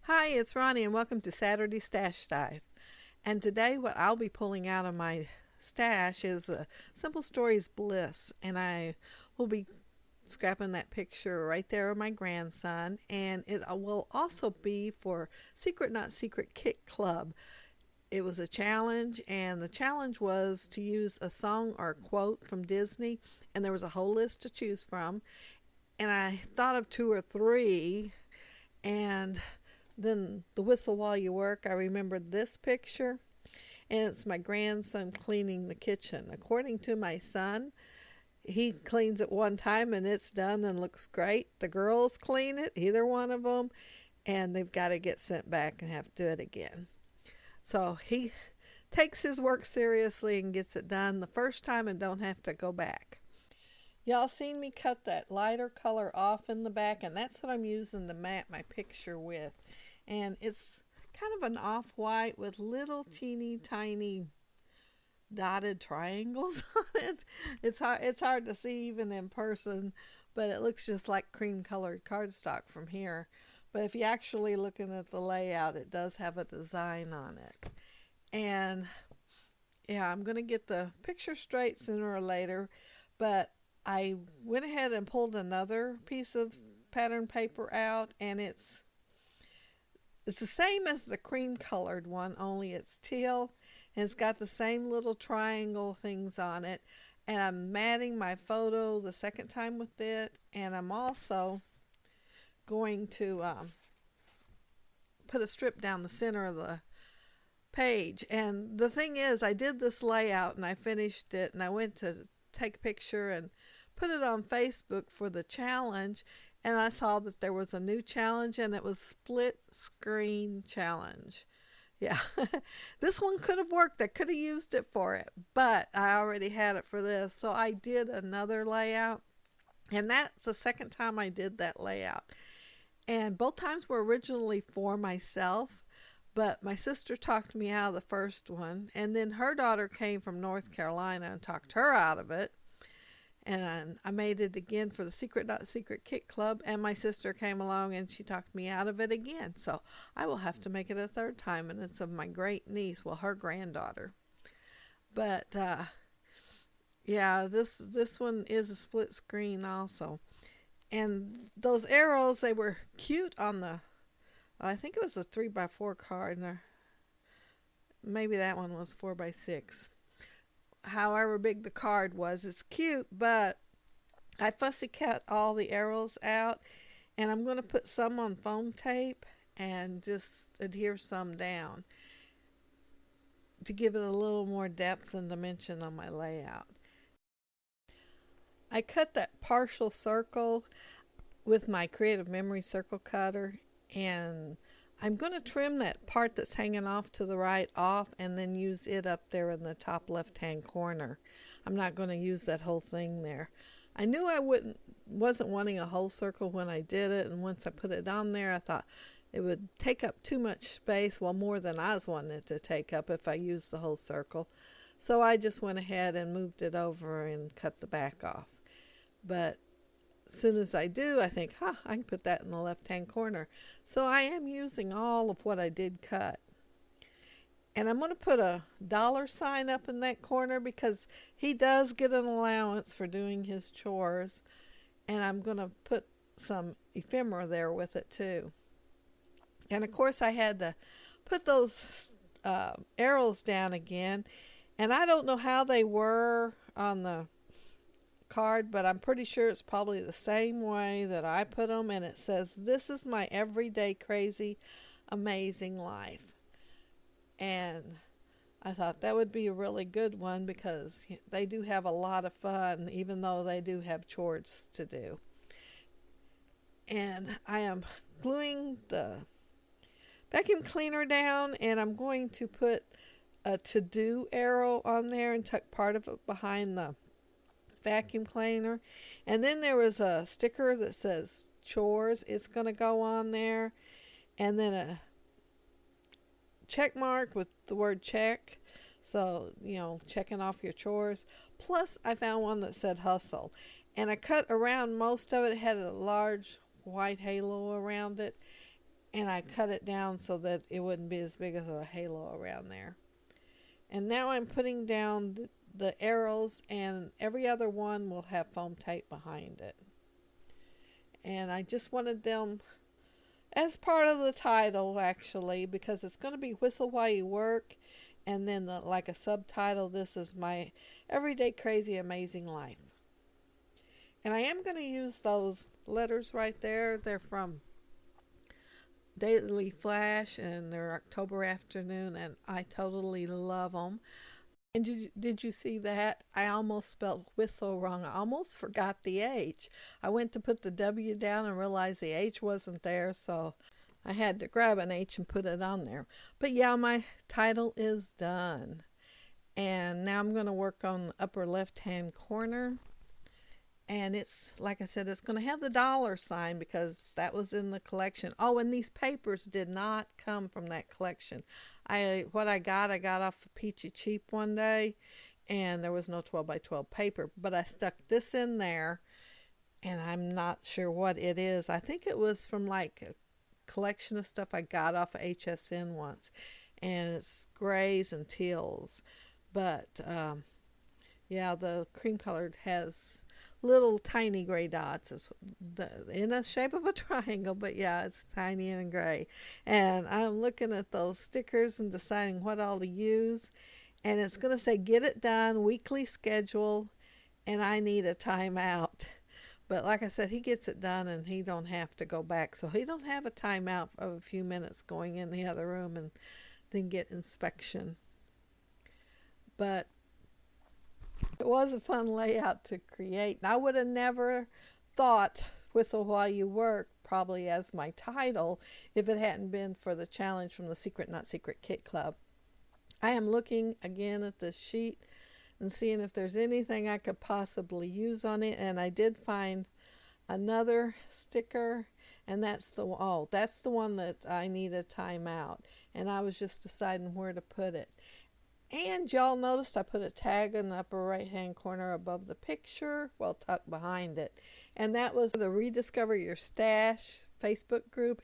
Hi, it's Ronnie, and welcome to Saturday Stash Dive. And today, what I'll be pulling out of my stash is Simple Stories Bliss, and I will be scrapping that picture right there of my grandson, and it will also be for Secret Not Secret Kit Club. It was a challenge, and the challenge was to use a song or a quote from Disney, and there was a whole list to choose from. And I thought of two or three, and then the whistle while you work, I remembered this picture, and it's my grandson cleaning the kitchen. According to my son, he cleans it one time and it's done and looks great. The girls clean it, either one of them, and they've got to get sent back and have to do it again. So he takes his work seriously and gets it done the first time and don't have to go back. Y'all seen me cut that lighter color off in the back, and that's what I'm using to mat my picture with. And it's kind of an off-white with little teeny tiny dotted triangles on it. It's hard to see even in person, but it looks just like cream colored cardstock from here. But if you're actually looking at the layout, it does have a design on it. And yeah, I'm going to get the picture straight sooner or later, but I went ahead and pulled another piece of pattern paper out, and it's the same as the cream colored one, only it's teal, and it's got the same little triangle things on it. And I'm matting my photo the second time with it, and I'm also going to put a strip down the center of the page. And the thing is, I did this layout and I finished it, and I went to take a picture and put it on Facebook for the challenge, and I saw that there was a new challenge, and it was split screen challenge. Yeah, this one could have worked. I could have used it for it, but I already had it for this, so I did another layout, and that's the second time I did that layout. And both times were originally for myself, but my sister talked me out of the first one, and then her daughter came from North Carolina and talked her out of it. And I made it again for the Secret Not Secret Kit Club, and my sister came along and she talked me out of it again. So I will have to make it a third time, and it's of my great niece, well, her granddaughter. But yeah, this one is a split screen also. And those arrows, they were cute on the, I think it was a 3x4 card, and maybe that one was 4x6. However big the card was, it's cute, but I fussy cut all the arrows out, and I'm going to put some on foam tape and just adhere some down to give it a little more depth and dimension on my layout. I cut that partial circle with my Creative Memory circle cutter, and I'm going to trim that part that's hanging off to the right off, and then use it up there in the top left hand corner. I'm not going to use that whole thing there. I knew I wasn't wanting a whole circle when I did it, and once I put it on there, I thought it would take up too much space, well, more than I was wanting it to take up if I used the whole circle. So I just went ahead and moved it over and cut the back off. But as soon as I do, I think, I can put that in the left-hand corner. So I am using all of what I did cut. And I'm going to put a $sign up in that corner because he does get an allowance for doing his chores. And I'm going to put some ephemera there with it too. And of course I had to put those arrows down again. And I don't know how they were on the card, but I'm pretty sure it's probably the same way that I put them, and it says, "This is my everyday crazy amazing life." And I thought that would be a really good one because they do have a lot of fun, even though they do have chores to do. And I am gluing the vacuum cleaner down, and I'm going to put a to-do arrow on there and tuck part of it behind the vacuum cleaner. And then there was a sticker that says chores. It's going to go on there, and then a check mark with the word check, so checking off your chores. Plus I found one that said hustle, and I cut around most of it. It had a large white halo around it, and I cut it down so that it wouldn't be as big as a halo around there. And now I'm putting down the arrows, and every other one will have foam tape behind it. And I just wanted them as part of the title, actually, because it's going to be Whistle While You Work, and then like a subtitle, This is My Everyday Crazy Amazing Life. And I am going to use those letters right there. They're from Daily Flash, and they're October Afternoon, and I totally love them. And did you see that? I almost spelled whistle wrong. I almost forgot the H. I went to put the W down and realized the H wasn't there, so I had to grab an H and put it on there. But yeah, my title is done. And now I'm going to work on the upper left-hand corner. And it's, like I said, it's going to have the $sign because that was in the collection. Oh, and these papers did not come from that collection. What I got off of Peachy Cheap one day, and there was no 12 by 12 paper. But I stuck this in there, and I'm not sure what it is. I think it was from like a collection of stuff I got off of HSN once. And it's grays and teals. But, yeah, the cream colored has little tiny gray dots. It's in the shape of a triangle, but yeah, it's tiny and gray. And I'm looking at those stickers and deciding what all to use. And it's going to say, get it done, weekly schedule, and I need a timeout. But like I said, he gets it done and he don't have to go back. So he don't have a timeout of a few minutes going in the other room and then get inspection. But it was a fun layout to create. And I would have never thought Whistle While You Work probably as my title if it hadn't been for the challenge from the Secret Not Secret Kit Club. I am looking again at the sheet and seeing if there's anything I could possibly use on it. And I did find another sticker, and that's the one that I need a timeout. And I was just deciding where to put it. And y'all noticed I put a tag in the upper right hand corner above the picture, well, tucked behind it. And that was the Rediscover Your Stash Facebook group.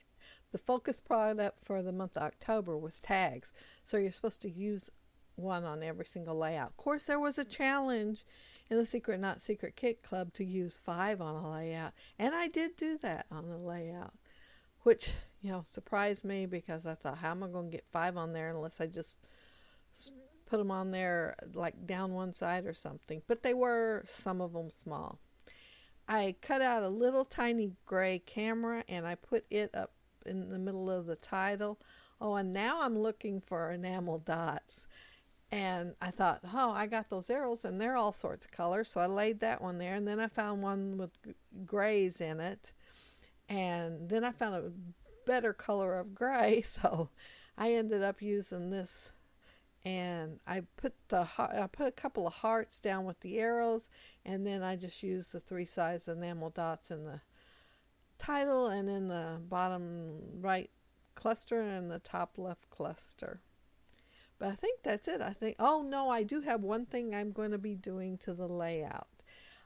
The focus product for the month of October was tags. So you're supposed to use one on every single layout. Of course, there was a challenge in the Secret Not Secret Kit Club to use 5 on a layout. And I did do that on a layout, which, surprised me because I thought, how am I going to get 5 on there unless I just put them on there like down one side or something. But they were, some of them, small. I cut out a little tiny gray camera and I put it up in the middle of the title. Oh, and now I'm looking for enamel dots. And I thought, I got those arrows and they're all sorts of colors. So I laid that one there, and then I found one with grays in it. And then I found a better color of gray. So I ended up using this. And I put a couple of hearts down with the arrows, and then I just used the 3 size enamel dots in the title and in the bottom right cluster and the top left cluster. But I think that's it. I do have one thing I'm going to be doing to the layout.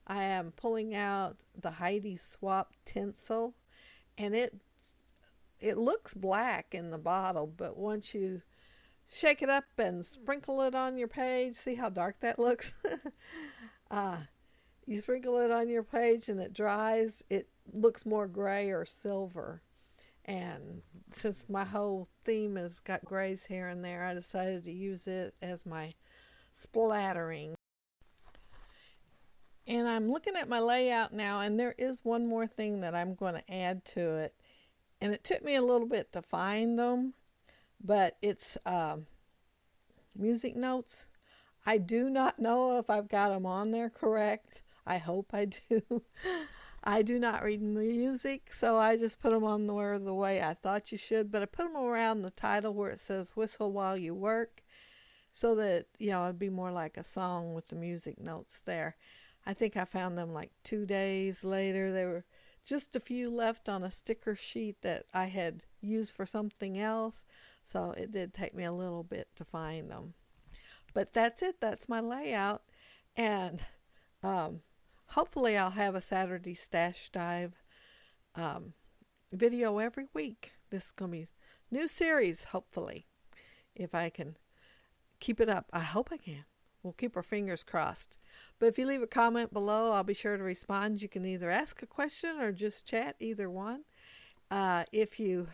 I am pulling out the Heidi Swap tinsel, and it looks black in the bottle, but once you shake it up and sprinkle it on your page. See how dark that looks? You sprinkle it on your page and it dries. It looks more gray or silver. And since my whole theme has got grays here and there, I decided to use it as my splattering. And I'm looking at my layout now, and there is one more thing that I'm going to add to it. And it took me a little bit to find them. But it's music notes. I do not know if I've got them on there correct. I hope I do. I do not read music, so I just put them on the way I thought you should. But I put them around the title where it says Whistle While You Work, so that, it'd be more like a song with the music notes there. I think I found them like 2 days later. There were just a few left on a sticker sheet that I had used for something else. So it did take me a little bit to find them. But that's it. That's my layout. And hopefully I'll have a Saturday Stash Dive video every week. This is going to be a new series, hopefully, if I can keep it up. I hope I can. We'll keep our fingers crossed. But if you leave a comment below, I'll be sure to respond. You can either ask a question or just chat, either one. If you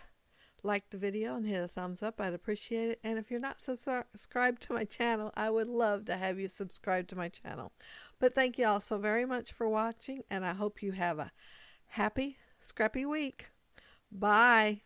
liked the video and hit a thumbs up, I'd appreciate it. And if you're not subscribed to my channel, I would love to have you subscribe to my channel. But thank you all so very much for watching, and I hope you have a happy, scrappy week. Bye.